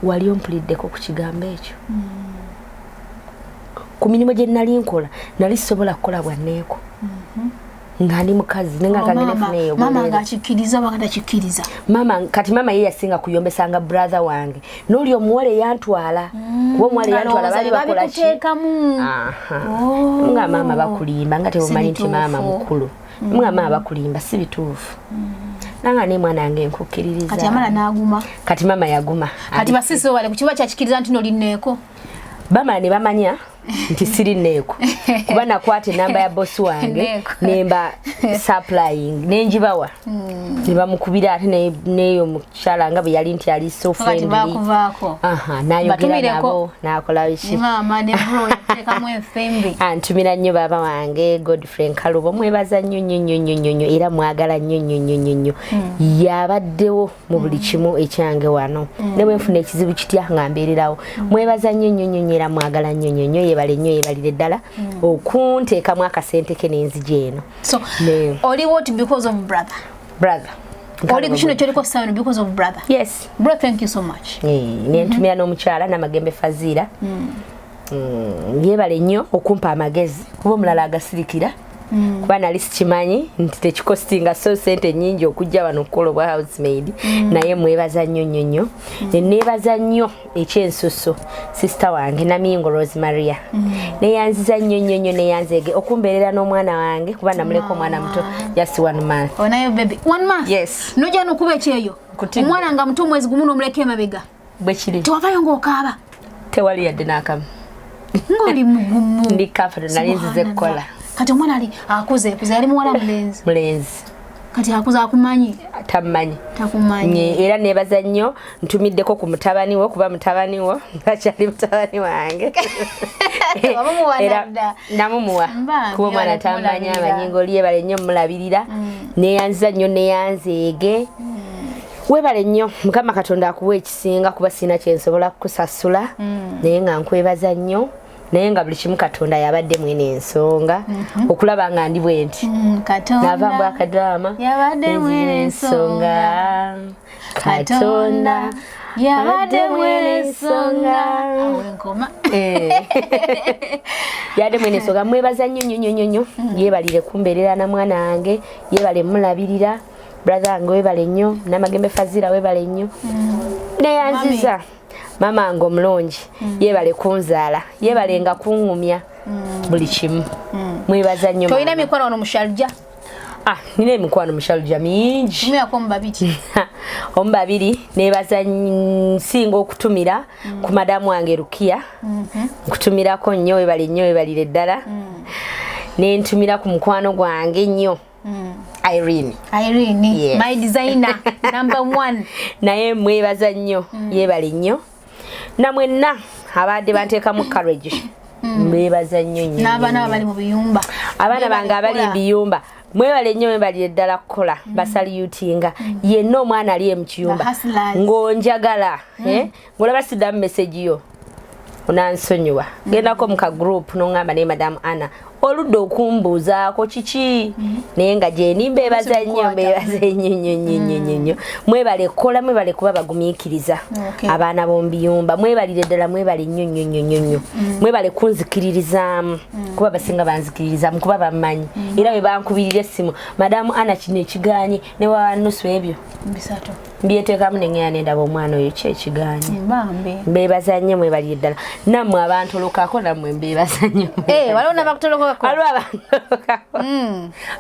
wali ompuliddeko ku kigambo ekyo ku mirimu gye nali nkola nali sobola kukola bwanneeko nga ndi mukazi nenga kangene funeyo mama ngakikiriza baganda kikiriza mama kati mama ye yasinga kuyombesanga brother wange noli omuwale yantwala kuba omuwale yantwala bali bakola kiteekamu nga mama bakulimba nga tebumanyi nti mama mukulu nga mama bakulimba si bituufu nanga ne mwana wange nkukkiririza kati amala n'aguma kati mama yaguma kati basisi wale kukiba kyakikiriza nti nolinneeko bamala ne bamanya nti siri neeko kuba nakwata enamba ya bosi wange nemba supplying nenjibawa nebamukubira ate neyo mukyala nga bwe yali nti ali so friendly nayogera nabo nakola biki antumira nnyo baba wange Godfrey Kalubo mwebaza nnyo era mwagala nnyo yabaddewo mu buli kimu ekyange wano ne bwe nfuna ekizibu kitya nga mbeererawo mwebaza nnyo era mwagala nnyo yebale nnyo yebalire ddala okunteekamu akasente ke n'enzija eno. So oli what because of brother oli kino kyoliko sound because of brother. Yes, brother, thank you so much. Nentumira n'omukyala n'amagembe Fazira yebale nnyo okumpa amagezi kuba omulala agasirikira kuba nali sikimanyi nti tekikostinga so sente nyingi okujja wano okukola obwa housemaid naye mwebaza nnyo neneebaza nnyo ekyensuso sister wange Namingo Rosemaria neyanziza nnyo neyanzege okumbeerera n'omwana wange kuba namuleka omwana muto just 1 month. Onayo baby 1 month? Yes. Noja nokuba ekyeyo omwana nga muto mwezi gumu n'omuleka emabega bwe kiri tewavayo ng'okaaba tewali yadde n'akamu ng'oli mugumu ndi kafa nali nzize kukola kati omwana ali akuze ali muwala mulenzi kati akuze akumanyi takumanyi era nebaza nnyo ntumiddeko ku mutabani wo kuba mutabani wo akyali mutabani wange era namumuwa kuba omwana tamanyi amanyingo lyebale nnyo mulabirira neyanziza nnyo neyanzeege webale nnyo Mukama Katonda akuwa ekisinga kuba sina kyensobola kukusasula naye nga nkwebaza nnyo naye nga buli kimu Katonda yabadde mwene ensonga okulaba nga ndi bwenti nava mbwa akadrama yabadde mwene ensonga Katonda yabadde mwene ensonga enkoma yabadde mwene ensonga mwebaza nnyo yebalire kumbeerera na mwana wange yebale mulabirira brother wange webale nnyo n'amagembe Fazira webale nnyo neyanziza mama ngo mulungi yebale kunzaala yebale nga kungumya buli kimu mwebaza nnyo toyina mikwano wano mushalja nina emikwano mushalja mingi omubabiri nebaza nsinga okutumira ku madamu wange Rukia nkutumirako nnyo webalire ddala nentumira ku mukwano gwange nnyo Irene, yes. My designer number 1 naye mwebaza nnyo yebale nnyo namwenna abadde banteekamu courage mwebaza nnyo n'abaana bali mu biyumba abaana bange abali mu biyumba mwebale nnyo mwebalire ddala kukola basaliyutinga yenna omwana ali mu kiyumba ng'onjagala ng'olaba siddamu message yo onansonyiwa gendako mu ka group n'oŋŋamba ne Madamu Anna oludde okumbuuzaako kiki naye nga gyeni mbeebaza nnyo mwebale kukola mwebale kuba bagumiikiriza abaana b'omubiyumba mwebalire ddala mwebale nnyo mwebale kunzikiririzaamu kuba basinga banzikiririzaamu kuba bammanyi era bwe bankubirira essimu Madamu Anna kino ekiganye ne wawa nusu ebyo mbyeteekamu neŋŋeya nendaba omwana oyo ki ekiganye mbeebaza nnyo mwebalire ddala nammwe abantolokako nammwe mbeebaza nnyo waliwo n'abakutolokako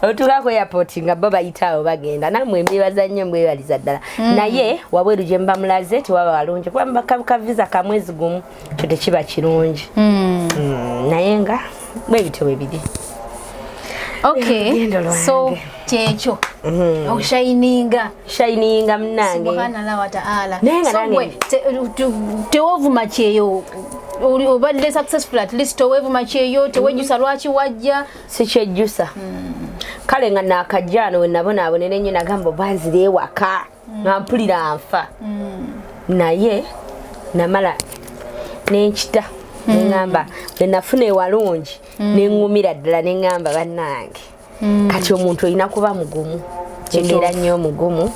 otuukako airport nga bo bayitaawo bagenda nammwe mbeebaza nnyo mbwebaliza ddala naye wabweru gye mba mulaze tewaba walungi kuba mbakabuka visa ka mwezi gumu kyo tekiba kirungi naye nga bwebityo bwe biri so kyekyo oshayininga munange subhanallah wa ta'ala tewovuma kyeyo obadde successful at least tewevuma kyeyo tewejjusa lwaki wajja sikyejjusa kale nga nakajjaano we nabonaabonera nnyo nagamba banzira ewaka nga mpulira nfa naye namala nenkita neŋŋamba nenafuna ewalungi neŋŋumira ddala neŋŋamba bannange kati omuntu olina kuba mugumu era nnyo mugumu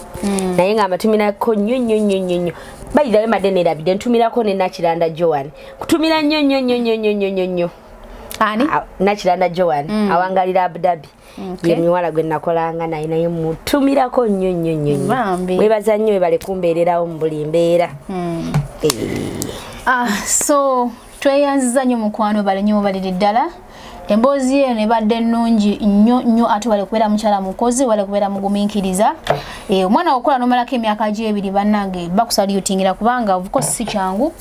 naye nga amatumirako nnyo bayirayo madene labide ntumirako ne Nakiranda Joan kutumira nnyo ani Nakiranda Joan awangalira Abu Dhabi ye miwala gwe nakolanga naye mutumirako nnyo webaza nnyo bale kumbeererawo mu buli mbeera so tweyanziza nnyo mukwano bale nnyo baliri ddala emboozi ye ne badde nnungi nnyo ate wale kubeera mukyala mukozi wale kubeera mugumiikiriza omwana okola n'omalako emyaka gy'ebiri bannange bakusalutingira kubanga obukozi si kyangu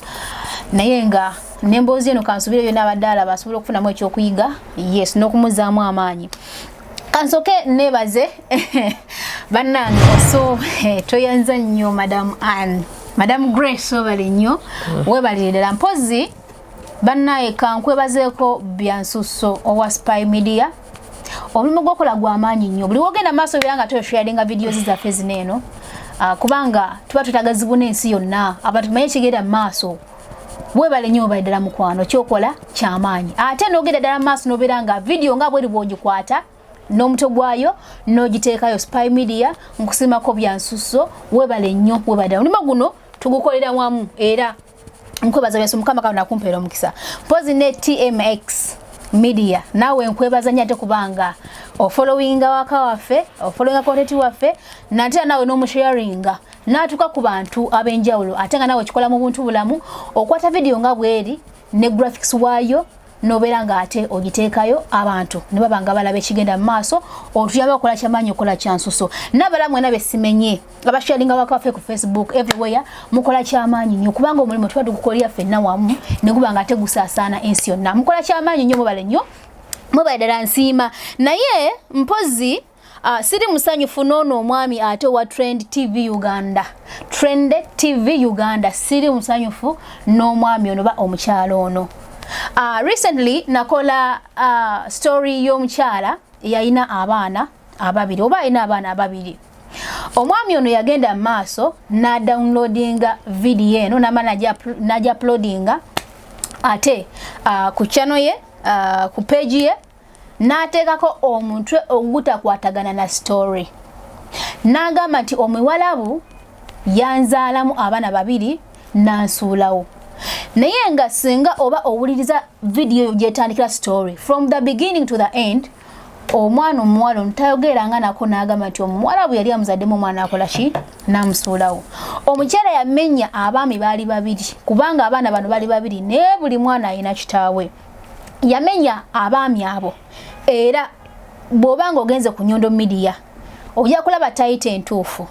naye nga n'emboozi eno kansubireyo n'abadde alaba asobola okufunamu ekyokuyiga yes n'okumuzaamu amaanyi kansoke nebaze bannange so toyanza nnyo Madam Grace obali nnyo webalire ddala mpozi bannaye kankwebazeeko byansusso owa Spy Media omulimu gwokola gw'amaanyi nnyo buli wogenda maaso beera nga tosharinga videos zaffe zineeno kubanga tuba tutagazibu n'ensi yonna abantu tumaye kigenda maaso webale nnyo obali ddala mukwano kyokola ky'amaanyi ate n'ogenda ddala maaso n'obeera nga video nga bweri bw'ogikwata n'omuto gwayo n'ogiteekayo Spy Media nkusimako byansusso webale nnyo webale omulimu guno tugukolera wamu era nkwebaza byaso mukama kana kumpeera omukisa mpozi ne TMX Media nawe nkwebaza nnyo ate kubanga ofollowinga waka waffe ofollowinga content waffe nate nawe n'omusharinga natuka ku bantu abenjawulo ate nga nawe kikola mu buntu bulamu okwata video nga bweri ne graphics wayo nobeera nga ate ogiteekayo abantu ne babanga balaba ekigenda mu maaso otuyamba okola kyamaanyi okola kyansuso n'abalamu mwena besimenye abasharinga wakafe ku Facebook everywhere mukola kyamaanyi nnyo kubanga omulimu tuba tugukolera ffenna wamu ne gubanga ate gusaasaana ensi yonna mukola kyamaanyi nnyo mubale nnyo mubale ddala nsiima naye mpozi siri musanyufu n'ono omwami ate wa Trend TV Uganda siri musanyufu n'omwami ono ba omukyalo ono recently nakola story y'omukyala yayina abaana ababiri oba ayina abaana ababiri omwami ono yagenda maaso na downloadinga video eno naja uploadinga ate ku channel ye ku page ye nateekako omutwe ogutakwatagana na story n'agamba nti omuwalabu yanzaalamu abaana babiri nansuulawo naye nga singa oba owuliriza video gyetandikira story from the beginning to the end omwana omuwala omutayogeranga nako n'agamba nti omuwalabu yali amuzaddemu omwana akola ki n'amusuulawo omukyala yamenya abaami baali babiri kubanga abaana bano baali babiri naye buli mwana alina kitaawe yamenya abaami abo era bw'obanga ogenze ku Nyondo Media ojja kulaba title entuufu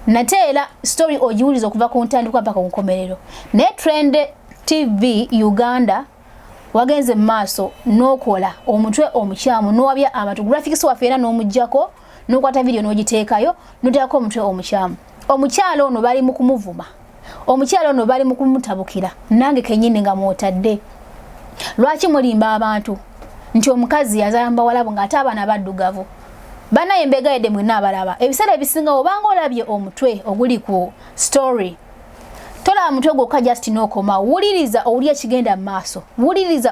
nate era story ojiwuliza okuva ku ntandikwa mpaka ku nkomerero ne Trend TV Uganda wagenze maaso n'okola omutwe omukyamu n'owabya abantu graphics waffe era n'omujjako n'okwata video n'ogiteekayo n'oteekako omutwe omukyamu omukyalo ono bali mu kumuvuma omukyalo ono bali mu kumutabukira nange kennyini nga mwotadde lwaki mulimba abantu nti omukazi yazayamba walabu ng'ate abaana baddugavu bana embega yede mwena abalaba ebiseera ebisinga obanga olabye omutwe oguli ku story tola omutwe gwo ka just n'okoma wuliriza owulya ekigenda mu maaso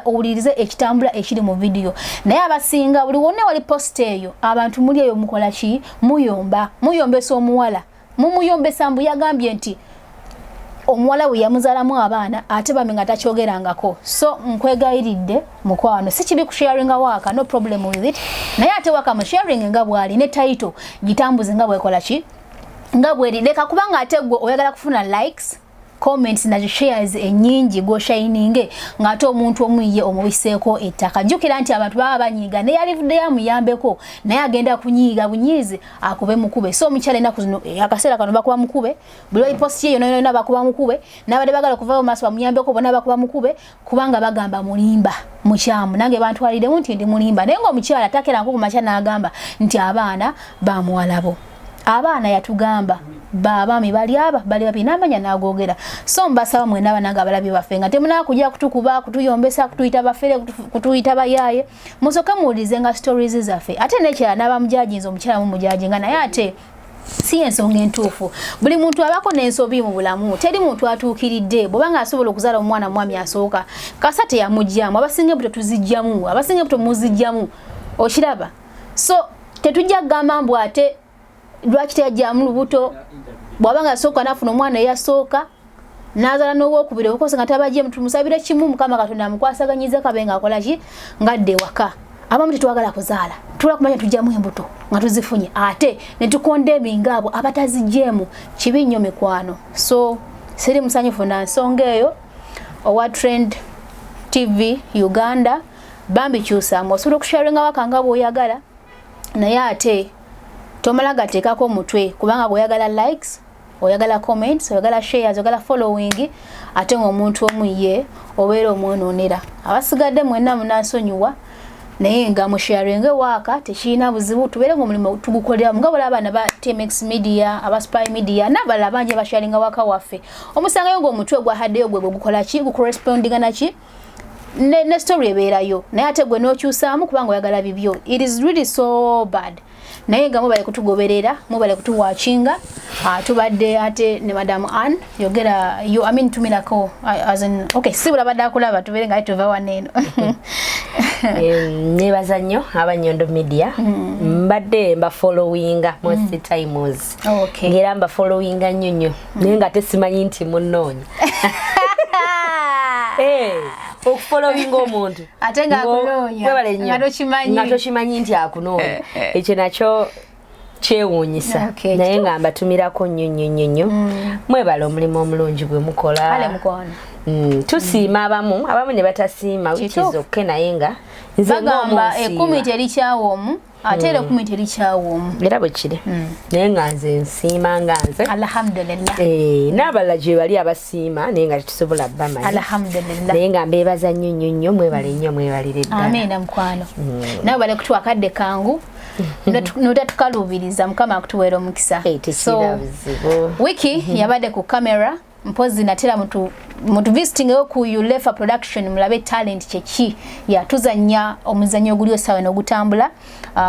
owulirize ekitambula ekiri mu video naye abasinga buli wonna wali post eyo abantu muli eyo mukola ki muyombesa omuwala mumuyombesa mbu yagambye nti omuwala we yamuzaalamu abaana ate bamenga takyogerangako so nkwegayiridde mukwano si kibi kusharinga waka no problem with it naye ate waka mu sharing nga bwali ne title gitambuze nga bwekola ki nga bweri leka kubanga ate gwe oyagala kufuna likes comments na shares enyingi go shining ngate omuntu omuyiye omubiseeko ettaka jukira nti abantu baba banyiga ne yalivudde yamuyambeko naye agenda kunyiga bunyize akube mukube so omukyala enaku zino akaseera kano bakuba mukube buli post ye yona bakuba mukube n'abadde bagala kuva mu maaso bamuyambeko bona bakuba mukube kubanga bagamba mulimba mukyamu nange bantu walide nti ndi mulimba naye ng'omukyala takera nko ku makya n'agamba nti abaana bamuwalabo abaana yatugamba babaami bali babi n'amanya n'agogera so mbasaba mwena abananga abalabi baffe nga temuna kujja kutukuba kutuyombesa kutuyita bafere kutuyita bayaye musoke muwulize nga stories zaffe ate n'ekirala n'abamujajinza omukyala mumujajinga naye ate si ensonga entuufu buli muntu abako n'ensobi mu bulamu teri muntu atuukiridde bw'obanga asobola okuzaala omwana mwami asooka kasa teyamugjamu abasinga buto tuzijjamu abasinga buto muzijjamu okiraba so tetujja kugamba mbu ate lwaki teyajja mu lubuto bwabanga asooka nafuna omwana eyasooka nazala n'owokubiri obukozi nga tabajje mutumusabire kimu Mukama Katonda amukwasaganyize kabenga akola ki ngadde waka abamu tetwagala kuzaala tula kumanya tujjamu embuto nga tuzifunye ate ne tukonda ebingaabo abatazijjeemu kibi nnyo mikwano so siri musanyufu na nsonga eyo owa Trend TV Uganda bambi kyusamu osobola okusharinga wakanga bw'oyagala naye ate tomala gateekako omutwe kubanga bw'oyagala likes oyagala comments oyagala shares oyagala following ate ng'omuntu omu ye obeera omwonoonera abasigadde mwenna munansonyiwa naye nga musharinge waaka tekirina buzibu tubeere ng'omulimu tugukolera nga bw'olaba abaana ba TMX Media aba Spy Media n'abalala bangi basharinga waaka waffe omusangayo ng'omutwe gwahaddeyo gwe gukola ki gucorrespondinga naki ne story ebeerayo naye ate gwe n'okyusaamu kubanga oyagala bibyo it is really so bad naye nga mubale kutugoberera mubale kutuwachinga tubadde ate ne Madam Ann yogera yo tumirako as in okay sibula badde akulaba tubeere nga tuva waneno nebaza nnyo aba Nyondo Media mbadde mba followinga most times ngera mba followinga nnyo naye nga tesimanyi nti munnoonya okufollowinga omuntu ate nga akunoonya nga tokimanyi nti akunoonya ekyo nakyo kyewuunyisa naye nga mbatumirako nnyo mwebala omulimu omulungi gwe mukola tusiima abamu ne batasiima wikizokke naye nga nze bagamba 10 terikyawomu ate era 10 terikyawomu era bwe kiri naye nga nze nsiima nga nze alhamdulillah n'abalala gye bali abasiima naye nga tetusobola bamanyi alhamdulillah naye nga mbeebaza nnyo mwebale nnyo mwebalire ddala amiina mukwano nawe bale kutuwa akadde kangu notatukalubiriza Mukama akutuweera omukisa so wiki yabadde ku kamera mpozi natera mutu visiting ku Ulefa production mulabe talent kyeki yatuzanya omuzanyo oguli osawe n'ogutambula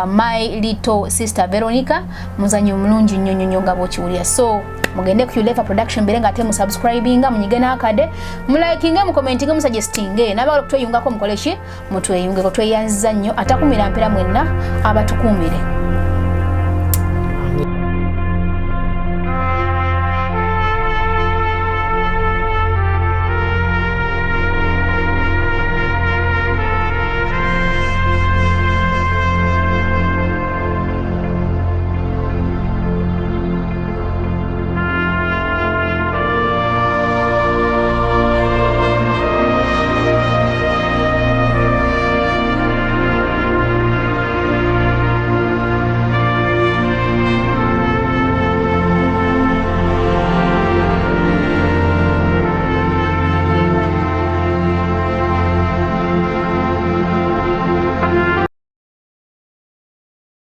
my little sister Veronica muzanyo mulungi nnyo nga bokiwulira so mugende ku Ulefa production berenga ate mu subscribinga munyigena akade mulakinga mu commenting mu suggesting nabalo kutweyungako mukoleshi mutweyunge ko tweyanza nnyo atakumira mpera mwenna abatukumire